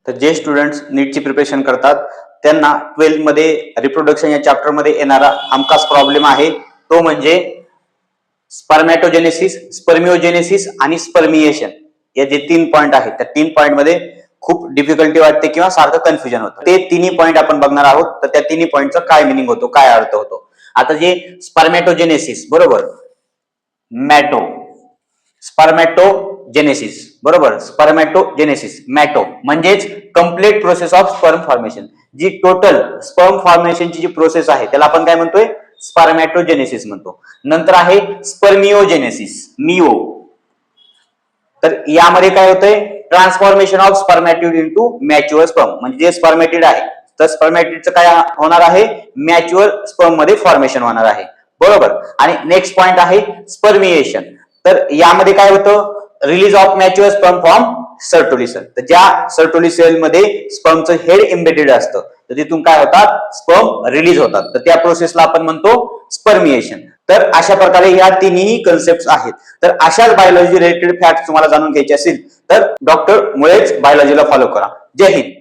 तर जे स्टुडंट्स नीटची प्रिपरेशन करतात त्यांना 12th मध्ये रिप्रोडक्शन या चॅप्टर मध्ये येणारा हमखास प्रॉब्लेम आहे तो म्हणजे स्पर्मॅटोजेनेसिस, स्पर्मिओजेनेसिस आणि स्पर्मिएशन या जे 3 पॉइंट आहेत त्या 3 पॉइंट मध्ये खूप डिफिकल्टी वाटते किंवा सारखं कन्फ्युजन होतं. ते तिन्ही पॉइंट आपण बघणार आहोत. तर त्या तिन्ही पॉइंटचा काय मिनिंग होतो, काय अर्थ होतो. आता जे स्पर्मॅटोजेनेसिस बरोबर, मॅटो, स्पर्मॅटोजेनेसिस बरोबर, स्पर्मॅटोजेनेसिस मॅटो म्हणजेच complete process of sperm formation. जी टोटल स्पर्म फॉर्मेशनची जी प्रोसेस आहे त्याला आपण काय म्हणतोय, स्पर्मॅटोजेनेसिस म्हणतो. नंतर आहे स्पर्मिओजेनेसिस, मिओ. तर यामध्ये काय होतंय, transformation of spermatid into mature sperm. म्हणजे जे स्पर्मॅटिड आहे तर स्पर्मॅटिडचं काय होणार आहे, मॅच्युअर स्पर्म मध्ये फॉर्मेशन होणार आहे बरोबर. आणि नेक्स्ट पॉइंट आहे स्पर्मिएशन. तर यामध्ये काय होतं, release of mature sperm from Sertoli cell. तर ज्या सर्टोली सेल मध्ये स्पर्मचं हेड एम्बेडेड असतं तर तिथून काय होतात, स्पर्म रिलीज होतात. तर त्या प्रोसेसला आपण म्हणतो स्पर्मिएशन. तर अशा प्रकारे या तिन्ही कन्सेप्ट आहेत. तर अशाच बायोलॉजी रिलेटेड फॅक्ट तुम्हाला जाणून घ्यायचे असेल तर डॉक्टर मुळेच बायोलॉजीला फॉलो करा. जय हिंद.